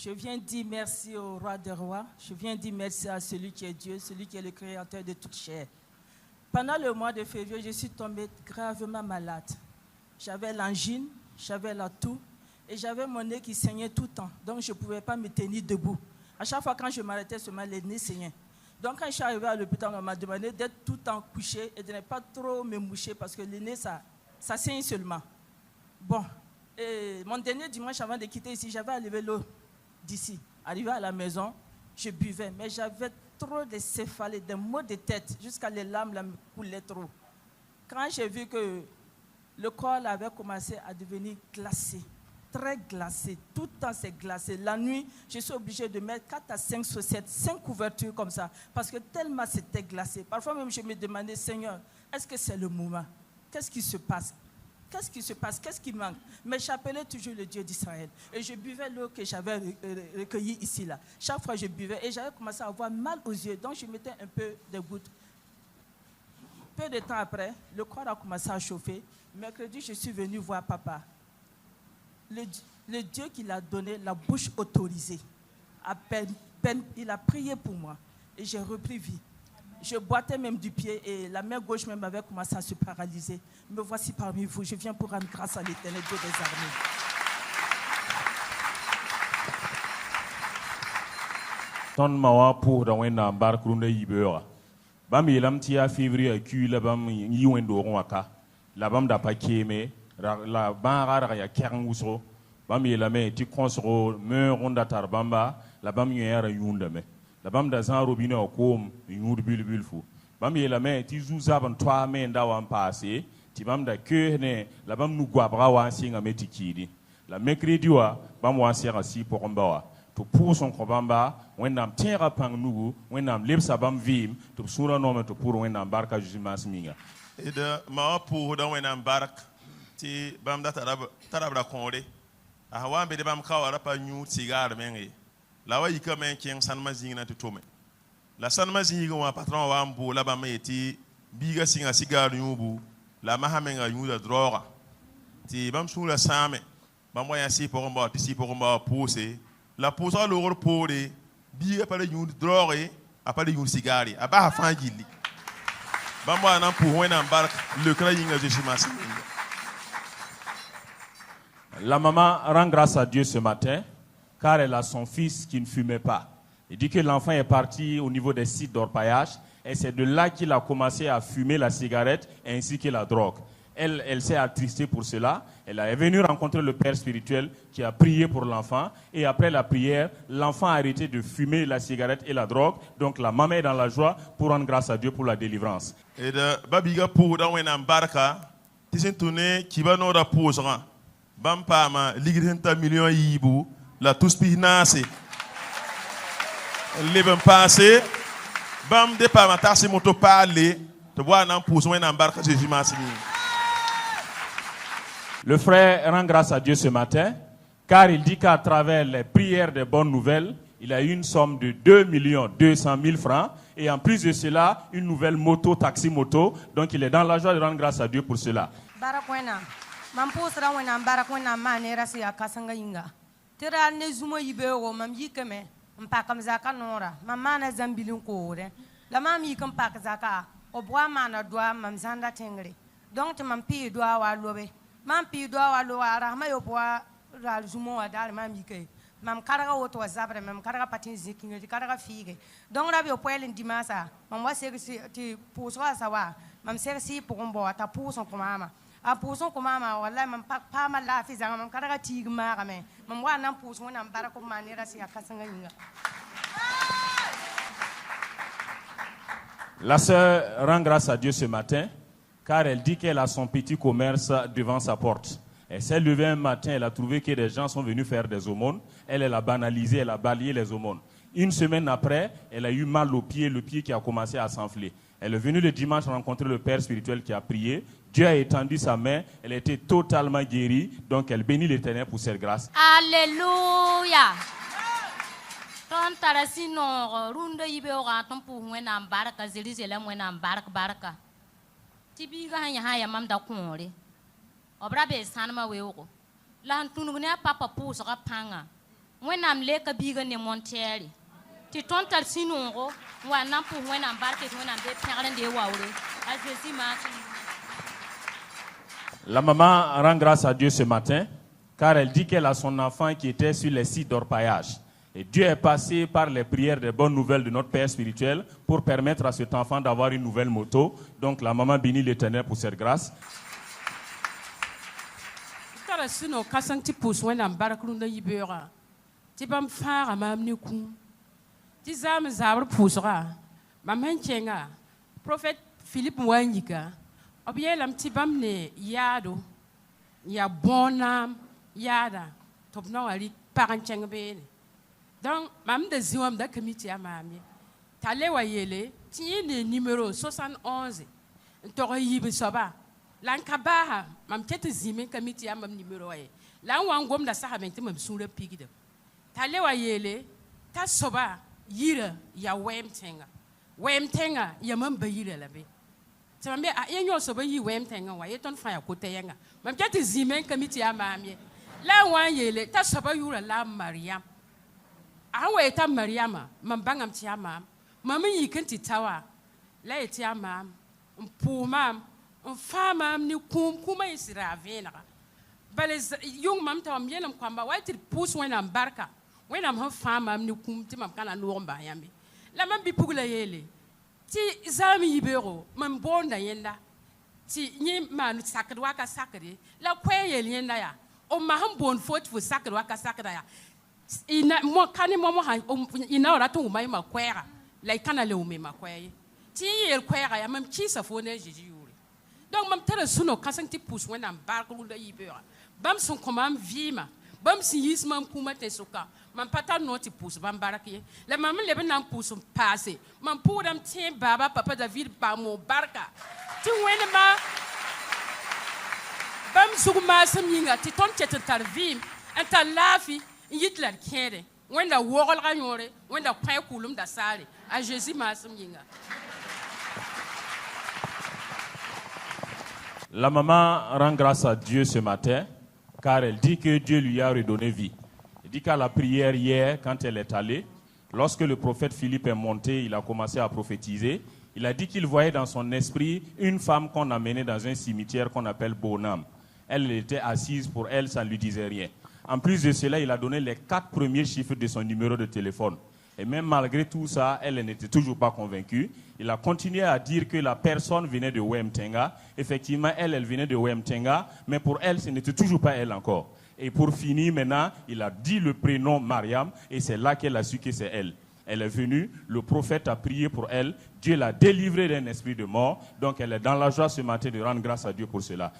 Je viens dire merci au roi des rois. Je viens dire merci à celui qui est Dieu, celui qui est le créateur de toute chair. Pendant le mois de février, je suis tombée gravement malade. J'avais l'angine, j'avais la toux et j'avais mon nez qui saignait tout le temps. Donc, je ne pouvais pas me tenir debout. À chaque fois quand je m'arrêtais, seulement les nez saignaient. Donc, quand je suis arrivée à l'hôpital, on m'a demandé d'être tout le temps couché et de ne pas trop me moucher parce que le nez, ça saigne seulement. Bon, et mon dernier dimanche avant de quitter ici, j'avais enlevé l'eau d'ici. Arrivé à la maison, je buvais, mais j'avais trop de céphalées, des maux de tête, jusqu'à les larmes là, me coulaient trop. Quand j'ai vu que le corps avait commencé à devenir glacé, très glacé, tout le temps c'est glacé. La nuit, je suis obligée de mettre 4 à 5 chaussettes, 5 couvertures comme ça, parce que tellement c'était glacé. Parfois même je me demandais, Seigneur, est-ce que c'est le moment? Qu'est-ce qui se passe? Qu'est-ce qui se passe? Qu'est-ce qui manque? Mais j'appelais toujours le Dieu d'Israël. Et je buvais l'eau que j'avais recueillie ici, là. Chaque fois, je buvais. Et j'avais commencé à avoir mal aux yeux. Donc, je mettais un peu de gouttes. Peu de temps après, le corps a commencé à chauffer. Mercredi, je suis venue voir papa. Le Dieu qui l'a donné, la bouche autorisée, il a prié pour moi. Et j'ai repris vie. Je boitais même du pied et la main gauche même avait commencé à se paralyser. Me voici parmi vous. Je viens pour rendre grâce à l'Éternel Dieu des armées. Ton mawa pour dans un bar krunda yibera. Bam yelam tia février ku la bam yiwendo waka. La bam da pa keme la ban rara ya kern wusro. Bam yelame ti konsro me ronda tarbamba la bam yera yunda me. La bam da zan robinet au kom yud bulbul fu. Bam yelame ti zuza ban toi me nda wan passé. Ti bam da ke ne la bam nu gwabra wa singa metikidi. La mercredi wa bam wa sera si pour mbawa. To pour son kobamba wennam tera pang nugu wennam lebsa bam vim to sura no to pour wennam barka jumas minga et de ma pour dans wennam bark ti bam da tarabra konde a wa be de bam kawara pa nyu cigar mengi la wa yika men king san mazinga to tome la san mazinga wa patron wa mbo la bam eti biga singa cigar nyubu la mahamenga nyuda droga ti bam sura same bam wa yasi pour mba ti si pour mba poser la pose à l'or pour les billets par les jours drogués, à part les jours cigares, à part la fin de l'île. Bamboa n'a pour un embarque le crayon de Jésus. La maman rend grâce à Dieu ce matin car elle a son fils qui ne fumait pas. Il dit que l'enfant est parti au niveau des sites d'orpaillage et c'est de là qu'il a commencé à fumer la cigarette ainsi que la drogue. Elle s'est attristée pour cela. Elle est venue rencontrer le père spirituel qui a prié pour l'enfant. Et après la prière, l'enfant a arrêté de fumer la cigarette et la drogue. Donc la maman est dans la joie pour rendre grâce à Dieu pour la délivrance. Et de Babiga pour dans un embarque, tu sais tourner qui va nous reposer. Bam pama ligrenta million yibu la tous pinase. Leben passé. Bam de pama tassi moto parler. Te voir nan pour un embarque Jésus Massi. Le frère rend grâce à Dieu ce matin, car il dit qu'à travers les prières des bonnes nouvelles, il a eu une somme de 2 200 000 francs, et en plus de cela, une nouvelle moto, taxi moto, donc il est dans la joie de rendre grâce à Dieu pour cela. Mam pi do wa lo ara ma yo poa ral zumo wa dal mam yike mam karaga woto wa zabre mam karaga patin zikinga di karaga fige donc rabi o poelen dimasa mam wa se ti pouso sa wa mam se si pour on bo ta pouson ko mama a pouson ko mama wallahi mam pa ma la fi zanga mam karaga tig ma game mam wa nan pouson nan barako manera si akasanga yinga. La sœur rend grâce à Dieu ce matin car elle dit qu'elle a son petit commerce devant sa porte. Elle s'est levée un matin, elle a trouvé que des gens sont venus faire des aumônes. Elle a banalisé, elle a balayé les aumônes. Une semaine après, elle a eu mal au pied, le pied qui a commencé à s'enfler. Elle est venue le dimanche rencontrer le père spirituel qui a prié. Dieu a étendu sa main, elle était totalement guérie. Donc elle bénit l'Éternel pour cette grâce. Alléluia. Ton tarasino runda yibe ora ton pour wena baraka zelizela wena baraka. Tibiga hanya mam da konre obra be sanma wewo lan tunugune papa puso ka panga wẽnnaam leka biiga ne Montɛɛre tɩ tõnd tar sũ-noogo n wa nan pʋʋs wẽnnaam bark tɩ wẽnnaam bee pẽgr n dee waoore a Jésus maasem. La maman rend grâce à Dieu ce matin car elle dit qu'elle a son enfant qui était sur les sites d'orpaillage. Et Dieu est passé par les prières des bonnes nouvelles de notre Père spirituel pour permettre à cet enfant d'avoir une nouvelle moto. Donc la maman bénit l'Éternel pour cette grâce. Prophète Philippe Mwanyika, obiyelam tibam ne yado ya bonam yada topna wali parancheng bene. Donc mam de ziwam da committee a mami. Tale wa yele tiene numéro 71. Ntoro yibi soba. Lan kabaha mam kete zime committee a mam numéro ay. Lan wangom da sahabente mam sura pigide. Tale wa yele ta soba yira ya wemtenga. Wemtenga ya mam bayira labe. Tambe a yenyo soba yi wemtenga wa yeton fa ya koteyenga. Mam kete zime committee a mami. La wan yele ta soba yura la Mariam. Awa eta Mariama, mambangam tiama, mama yikanti tawa, la etiama, mpumam, mfamam ni kuma isira vena. Bales young mam tam yenam kwamba waited push when I'm barka, when I'm her famam ni timam kana lumba yambi. La mambi pugla yele. Ti zami ibero, mambonda yenda. Ti nye man sakadwaka sakade, la kwaye yenda ya. O maham bon fort for sakadwaka sakada. Ina mo kani mo ha ina ora to mai makwera la kana le umi makwaye ti el kwera ya mam chisa fo ne jiji yuri donc mam tere suno kasan ti pus wena barku da yibera bam sun komam vima bam si yis mam kuma te suka mam pata no ti pus bam baraki la mam le ben nan pus passé mam podam ti baba papa David ba mo barka ti wena ma bam suguma sam yinga ti ton chete tar vim anta lafi Hitler kere wenda wogol ganyore wenda kwai kulum da sare a Jésus masum yinga. La maman rend grâce à Dieu ce matin car elle dit que Dieu lui a redonné vie. Elle dit qu'à la prière hier quand elle est allée, lorsque le prophète Philippe est monté, il a commencé à prophétiser. Il a dit qu'il voyait dans son esprit une femme qu'on a menée dans un cimetière qu'on appelle Bonham. Elle était assise, pour elle, ça ne lui disait rien. En plus de cela, il a donné les 4 premiers chiffres de son numéro de téléphone. Et même malgré tout ça, elle n'était toujours pas convaincue. Il a continué à dire que la personne venait de Wemtenga. Effectivement, elle venait de Wemtenga, mais pour elle, ce n'était toujours pas elle encore. Et pour finir maintenant, il a dit le prénom Mariam, et c'est là qu'elle a su que c'est elle. Elle est venue, le prophète a prié pour elle, Dieu l'a délivrée d'un esprit de mort, donc elle est dans la joie ce matin de rendre grâce à Dieu pour cela.